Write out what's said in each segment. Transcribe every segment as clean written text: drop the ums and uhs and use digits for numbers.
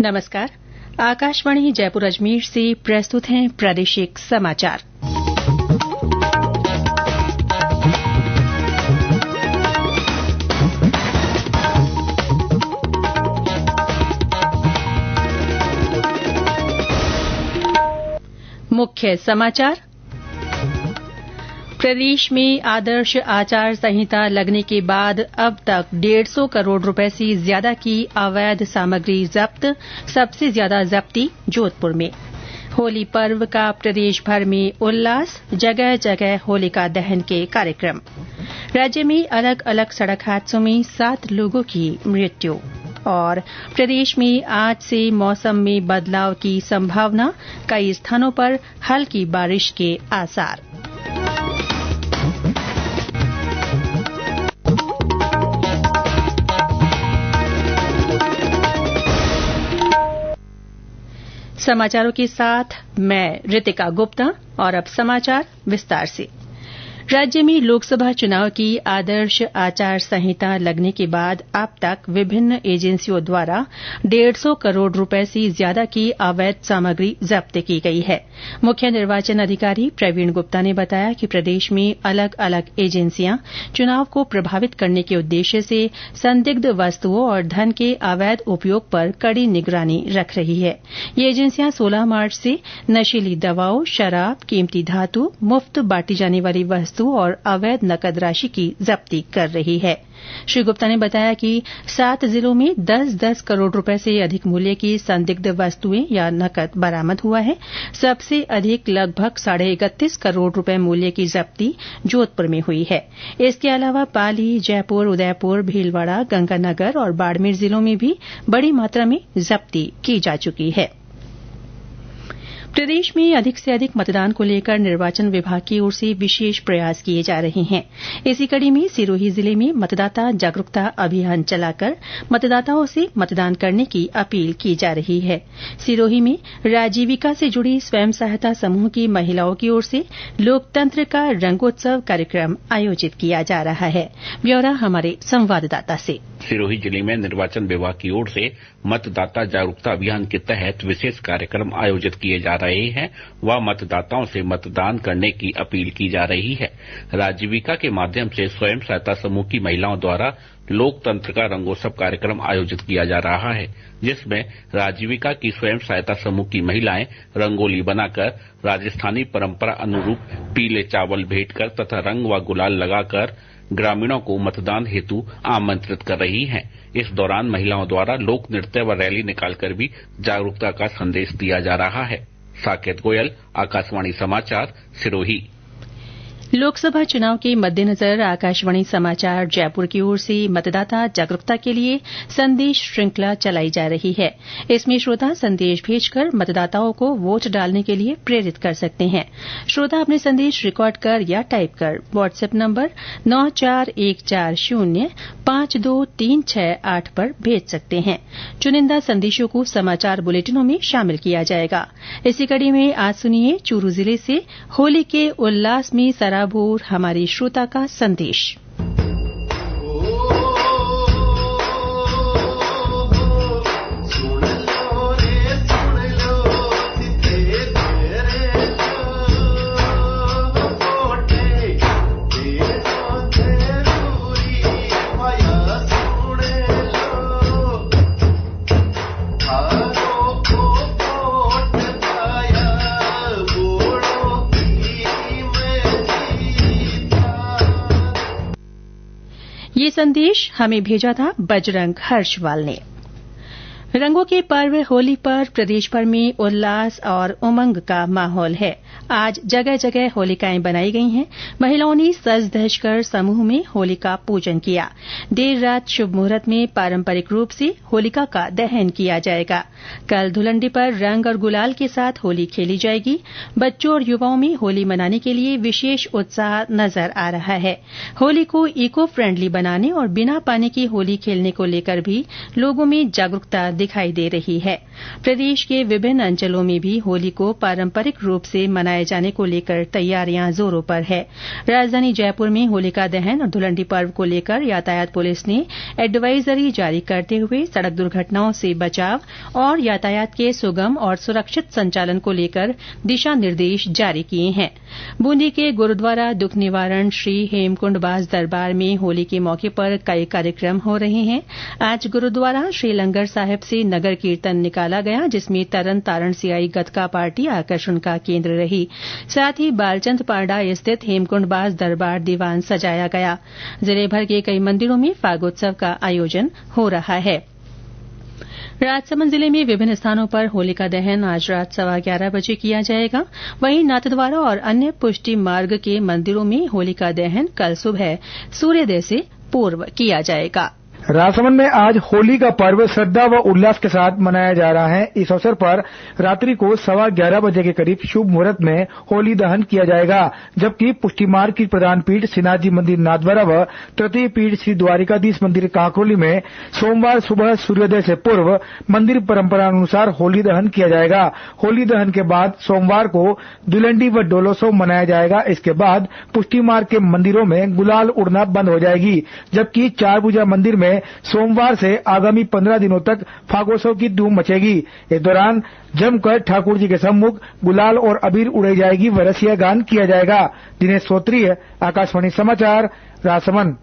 नमस्कार। आकाशवाणी जयपुर अजमेर से प्रस्तुत हैं प्रादेशिक समाचार। मुख्य समाचार। प्रदेश में आदर्श आचार संहिता लगने के बाद अब तक 150 करोड़ रुपए से ज्यादा की अवैध सामग्री जब्त। सबसे ज्यादा जब्ती जोधपुर में। होली पर्व का प्रदेश भर में उल्लास। जगह जगह होलिका दहन के कार्यक्रम। राज्य में अलग अलग सड़क हादसों में 7 लोगों की मृत्यु। और प्रदेश में आज से मौसम में बदलाव की संभावना। कई स्थानों पर हल्की बारिश के आसार। समाचारों के साथ मैं रितिका गुप्ता। और अब समाचार विस्तार से। राज्य में लोकसभा चुनाव की आदर्श आचार संहिता लगने के बाद अब तक विभिन्न एजेंसियों द्वारा 150 करोड़ रुपए से ज्यादा की अवैध सामग्री जब्त की गई है। मुख्य निर्वाचन अधिकारी प्रवीण गुप्ता ने बताया कि प्रदेश में अलग अलग एजेंसियां चुनाव को प्रभावित करने के उद्देश्य से संदिग्ध वस्तुओं और धन के अवैध उपयोग पर कड़ी निगरानी रख रही है। ये एजेंसियां 16 मार्च से नशीली दवाओं, शराब, कीमती धातु, मुफ्त बांटी जाने वाली वस्तु और अवैध नकद राशि की जब्ती कर रही है। श्री गुप्ता ने बताया कि 7 जिलों में 10-10 करोड़ रुपए से अधिक मूल्य की संदिग्ध वस्तुएं या नकद बरामद हुआ है। सबसे अधिक लगभग 31.5 करोड़ रुपए मूल्य की जब्ती जोधपुर में हुई है। इसके अलावा पाली, जयपुर, उदयपुर, भीलवाड़ा, गंगानगर और बाड़मेर जिलों में भी बड़ी मात्रा में जब्ती की जा चुकी है। प्रदेश में अधिक से अधिक मतदान को लेकर निर्वाचन विभाग की ओर से विशेष प्रयास किए जा रहे हैं। इसी कड़ी में सिरोही जिले में मतदाता जागरूकता अभियान चलाकर मतदाताओं से मतदान करने की अपील की जा रही है। सिरोही में राजीविका से जुड़ी स्वयं सहायता समूह की महिलाओं की ओर से लोकतंत्र का रंगोत्सव कार्यक्रम आयोजित किया जा रहा है। ब्यौरा हमारे संवाददाता से। सिरोही जिले में निर्वाचन विभाग की ओर से मतदाता जागरूकता अभियान के तहत विशेष कार्यक्रम आयोजित किए जा रहे हैं व मतदाताओं से मतदान करने की अपील की जा रही है। राजीविका के माध्यम से स्वयं सहायता समूह की महिलाओं द्वारा लोकतंत्र का रंगोत्सव कार्यक्रम आयोजित किया जा रहा है, जिसमें राजीविका की स्वयं सहायता समूह की महिलाएं रंगोली बनाकर राजस्थानी परंपरा अनुरूप पीले चावल भेंट कर तथा रंग व गुलाल लगाकर ग्रामीणों को मतदान हेतु आमंत्रित कर रही हैं। इस दौरान महिलाओं द्वारा लोक नृत्य व रैली निकालकर भी जागरूकता का संदेश दिया जा रहा है। साकेत गोयल, आकाशवाणी समाचार, सिरोही। लोकसभा चुनाव के मद्देनजर आकाशवाणी समाचार जयपुर की ओर से मतदाता जागरूकता के लिए संदेश श्रृंखला चलाई जा रही है। इसमें श्रोता संदेश भेजकर मतदाताओं को वोट डालने के लिए प्रेरित कर सकते हैं। श्रोता अपने संदेश रिकॉर्ड कर या टाइप कर व्हाट्सएप नंबर 9414052368 पर भेज सकते हैं। चुनिंदा संदेशों को समाचार बुलेटिनों में शामिल किया जाएगा। इसी कड़ी में आज सुनिए चूरू जिले से होली के उल्लास में सराबोर हमारे श्रोता का संदेश। ये संदेश हमें भेजा था बजरंग हर्षवाल ने। रंगों के पर्व होली पर प्रदेश भर में उल्लास और उमंग का माहौल है। आज जगह जगह होलिकाएं बनाई गई हैं। महिलाओं ने सज धज कर समूह में होलिका पूजन किया। देर रात शुभ मुहूर्त में पारंपरिक रूप से होलिका का दहन किया जाएगा। कल धुलंडी पर रंग और गुलाल के साथ होली खेली जाएगी। बच्चों और युवाओं में होली मनाने के लिए विशेष उत्साह नजर आ रहा है। होली को इको फ्रेंडली बनाने और बिना पानी की होली खेलने को लेकर भी लोगों में जागरूकता दिखाई दे रही है। प्रदेश के विभिन्न अंचलों में भी होली को पारंपरिक रूप से मनाए जाने को लेकर तैयारियां जोरों पर है। राजधानी जयपुर में होलिका दहन और धुलंडी पर्व को लेकर यातायात पुलिस ने एडवाइजरी जारी करते हुए सड़क दुर्घटनाओं से बचाव और यातायात के सुगम और सुरक्षित संचालन को लेकर दिशा निर्देश जारी किए हैं। बूंदी के गुरुद्वारा दुख निवारण श्री हेमकुंड बास दरबार में होली के मौके पर कई कार्यक्रम हो रहे हैं। आज गुरुद्वारा श्री लंगर साहिब से नगर कीर्तन निकाला गया, जिसमें तरन तारण से आई गतका पार्टी आकर्षण का केंद्र रही। साथ ही बालचंद पांडा स्थित हेमकुंड बास दरबार दीवान सजाया गया। जिले भर के कई मंदिरों में फागोत्सव का आयोजन हो रहा है। राजसमंद जिले में विभिन्न स्थानों पर होलिका दहन आज रात 11:15 बजे किया जाएगा। वहीं नाथद्वारा और अन्य पुष्टि मार्ग के मंदिरों में होलिका दहन कल सुबह सूर्योदय से पूर्व किया जाएगा। राजसमंद में आज होली का पर्व श्रद्धा व उल्लास के साथ मनाया जा रहा है। इस अवसर पर रात्रि को 11:15 बजे के करीब शुभ मुहूर्त में होली दहन किया जाएगा, जबकि पुष्टि मार्ग की प्रधान पीठ श्रीनाथ जी मंदिर नाथद्वारा व तृतीय पीठ श्री द्वारिकाधीश मंदिर कांकरोली में सोमवार सुबह सूर्योदय से पूर्व मंदिर परंपरा अनुसार होली दहन किया जाएगा। होली दहन के बाद सोमवार को दुलंडी व डोलोत्सव मनाया जाएगा। इसके बाद पुष्टि मार्ग के मंदिरों में गुलाल उड़ना बंद हो जाएगी, जबकि चारभुजा मंदिर में सोमवार से आगामी 15 दिनों तक फागोत्सव की धूम मचेगी। इस दौरान जमकर ठाकुर जी के सम्मुख गुलाल और अबीर उड़ाई जाएगी व रसिया गान किया जाएगा। दिनेश सोत्रीय, आकाशवाणी समाचार, राजसमंद।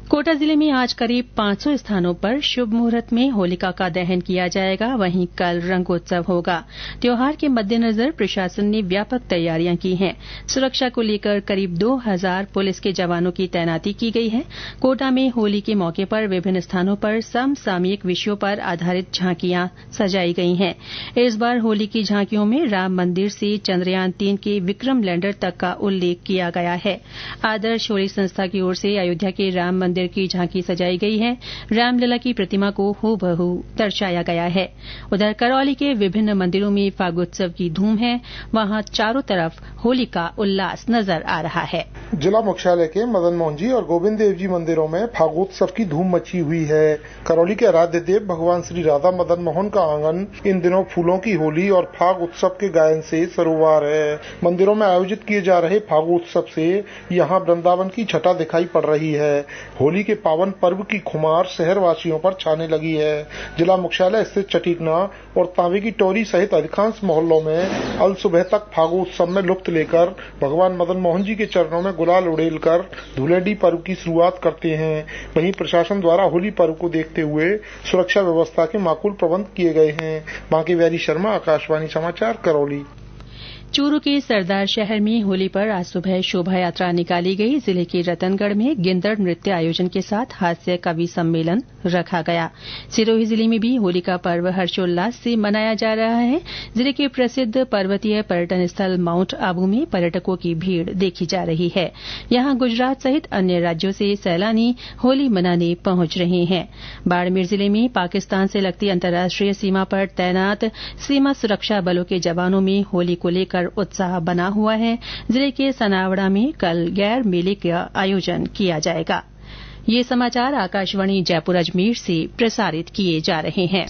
कोटा जिले में आज करीब 500 स्थानों पर शुभ मुहूर्त में होलिका का दहन किया जाएगा। वहीं कल रंगोत्सव होगा। त्योहार के मद्देनजर प्रशासन ने व्यापक तैयारियां की हैं। सुरक्षा को लेकर करीब 2000 पुलिस के जवानों की तैनाती की गई है। कोटा में होली के मौके पर विभिन्न स्थानों पर समसामयिक विषयों पर आधारित झांकियां सजाई गई हैं। इस बार होली की झांकियों में राम मंदिर से चंद्रयान 3 के विक्रम लैंडर तक का उल्लेख किया गया है। आदर्श होली संस्था की ओर से अयोध्या के राम मंदिर की झांकी सजाई गई है। रामलला की प्रतिमा को हूबहू दर्शाया गया है। उधर करौली के विभिन्न मंदिरों में फागोत्सव की धूम है। वहां चारों तरफ होली का उल्लास नजर आ रहा है। जिला मुख्यालय के मदन मोहन जी और गोविंद देव जी मंदिरों में फागोत्सव की धूम मची हुई है। करौली के आराध्य देव भगवान श्री राधा मदन मोहन का आंगन इन दिनों फूलों की होली और फाग उत्सव के गायन से सरोवर है। मंदिरों में आयोजित किए जा रहे फागोत्सव से यहाँ वृंदावन की छटा दिखाई पड़ रही है। होली के पावन पर्व की खुमार शहर वासियों पर छाने लगी है। जिला मुख्यालय स्थित चटीकना और तांबे की टोरी सहित अधिकांश मोहल्लों में अल सुबह तक फागोत्सव में लुप्त लेकर भगवान मदन मोहन जी के चरणों में गुलाल उड़ेलकर धुलेंडी पर्व की शुरुआत करते हैं। वहीं प्रशासन द्वारा होली पर्व को देखते हुए सुरक्षा व्यवस्था के माकूल प्रबंध किए गए हैं। बांके बिहारी शर्मा, आकाशवाणी समाचार, करौली। चूरू के सरदार शहर में होली पर आज सुबह शोभा यात्रा निकाली गई। जिले के रतनगढ़ में गिंदड़ नृत्य आयोजन के साथ हास्य कवि सम्मेलन रखा गया। सिरोही जिले में भी होली का पर्व हर्षोल्लास से मनाया जा रहा है। जिले के प्रसिद्ध पर्वतीय पर्यटन स्थल माउंट आबू में पर्यटकों की भीड़ देखी जा रही है। यहां गुजरात सहित अन्य राज्यों से सैलानी होली मनाने पहुंच रहे हैं। बाड़मेर जिले में पाकिस्तान से लगती अंतर्राष्ट्रीय सीमा पर तैनात सीमा सुरक्षा बलों के जवानों में होली को लेकर उत्साह बना हुआ है। जिले के सनावड़ा में कल गैर मेले का आयोजन किया जाएगा। ये समाचार आकाशवाणी जयपुर अजमेर से प्रसारित किए जा रहे हैं।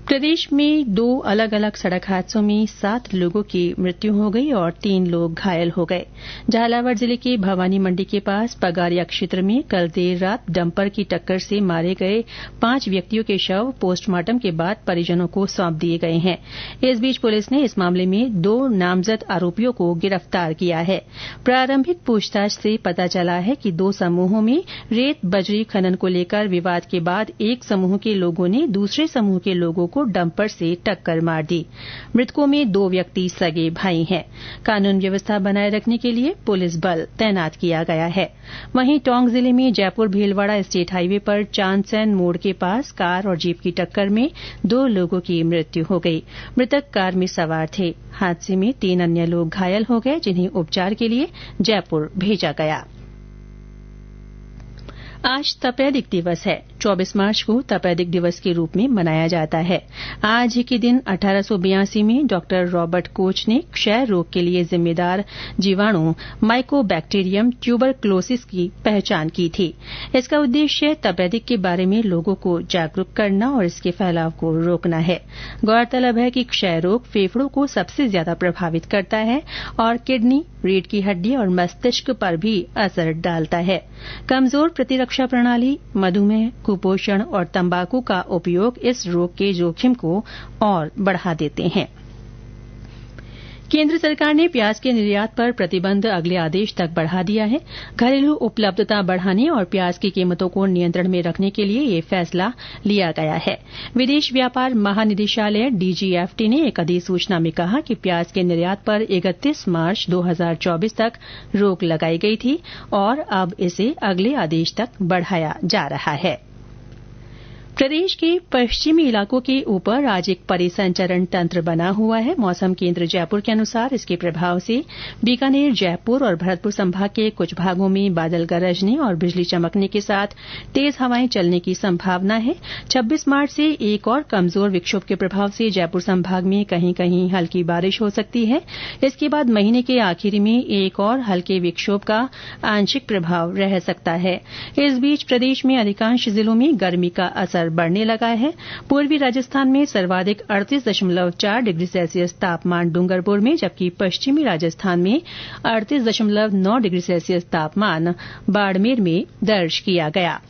प्रदेश में 2 अलग अलग सड़क हादसों में 7 लोगों की मृत्यु हो गई और 3 लोग घायल हो गए। झालावाड़ जिले के भवानी मंडी के पास पगारिया क्षेत्र में कल देर रात डंपर की टक्कर से मारे गए 5 व्यक्तियों के शव पोस्टमार्टम के बाद परिजनों को सौंप दिए गए हैं। इस बीच पुलिस ने इस मामले में 2 नामजद आरोपियों को गिरफ्तार किया है। प्रारंभिक पूछताछ से पता चला है कि 2 समूहों में रेत बजरी खनन को लेकर विवाद के बाद एक समूह के लोगों ने दूसरे समूह के लोगों को डंपर से टक्कर मार दी। मृतकों में 2 व्यक्ति सगे भाई हैं। कानून व्यवस्था बनाए रखने के लिए पुलिस बल तैनात किया गया है। वहीं टोंक जिले में जयपुर भीलवाड़ा स्टेट हाईवे पर चांदसैन मोड़ के पास कार और जीप की टक्कर में 2 लोगों की मृत्यु हो गई। मृतक कार में सवार थे। हादसे में 3 अन्य लोग घायल हो गए, जिन्हें उपचार के लिए जयपुर भेजा गया। आज तपेदिक दिवस है। 24 मार्च को तपेदिक दिवस के रूप में मनाया जाता है। आज ही के दिन 1882 में डॉक्टर रॉबर्ट कोच ने क्षय रोग के लिए जिम्मेदार जीवाणु माइकोबैक्टीरियम ट्यूबरक्लोसिस की पहचान की थी। इसका उद्देश्य तपेदिक के बारे में लोगों को जागरूक करना और इसके फैलाव को रोकना है। गौरतलब है कि क्षय रोग फेफड़ों को सबसे ज्यादा प्रभावित करता है और किडनी, रीढ़ की हड्डी और मस्तिष्क पर भी असर डालता है। कमजोर प्रतिरक्षा प्रणाली, मधुमेह, कुपोषण और तंबाकू का उपयोग इस रोग के जोखिम को और बढ़ा देते हैं। केंद्र सरकार ने प्याज के निर्यात पर प्रतिबंध अगले आदेश तक बढ़ा दिया है। घरेलू उपलब्धता बढ़ाने और प्याज की कीमतों को नियंत्रण में रखने के लिए यह फैसला लिया गया है। विदेश व्यापार महानिदेशालय DGFT ने एक अधिसूचना में कहा कि प्याज के निर्यात पर 31 मार्च 2024 तक रोक लगाई गई थी और अब इसे अगले आदेश तक बढ़ाया जा रहा है। प्रदेश के पश्चिमी इलाकों के ऊपर आज एक परिसंचरण तंत्र बना हुआ है। मौसम केंद्र जयपुर के अनुसार इसके प्रभाव से बीकानेर, जयपुर और भरतपुर संभाग के कुछ भागों में बादल गरजने और बिजली चमकने के साथ तेज हवाएं चलने की संभावना है। 26 मार्च से एक और कमजोर विक्षोभ के प्रभाव से जयपुर संभाग में कहीं कहीं हल्की बारिश हो सकती है। इसके बाद महीने के आखिर में एक और हल्के विक्षोभ का आंशिक प्रभाव रह सकता है। इस बीच प्रदेश में अधिकांश जिलों में गर्मी का असर बढ़ने लगा है। पूर्वी राजस्थान में सर्वाधिक 38.4 डिग्री सेल्सियस तापमान डूंगरपुर में, जबकि पश्चिमी राजस्थान में 38.9 डिग्री सेल्सियस तापमान बाड़मेर में दर्ज किया गया।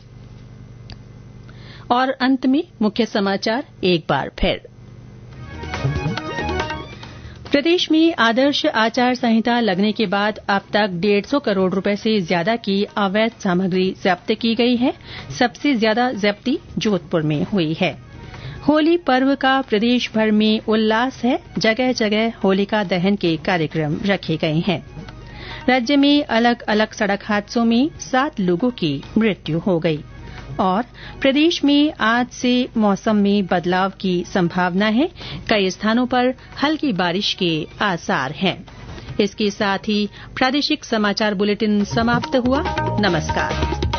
और अंत में मुख्य समाचार एक बार फिर। प्रदेश में आदर्श आचार संहिता लगने के बाद अब तक 150 करोड़ रुपए से ज्यादा की अवैध सामग्री जब्त की गई है। सबसे ज्यादा जब्ती जोधपुर में हुई है। होली पर्व का प्रदेश भर में उल्लास है। जगह जगह होलिका दहन के कार्यक्रम रखे गए हैं। राज्य में अलग अलग सड़क हादसों में 7 लोगों की मृत्यु हो गई। और प्रदेश में आज से मौसम में बदलाव की संभावना है। कई स्थानों पर हल्की बारिश के आसार हैं। इसके साथ ही प्रादेशिक समाचार बुलेटिन समाप्त हुआ। नमस्कार।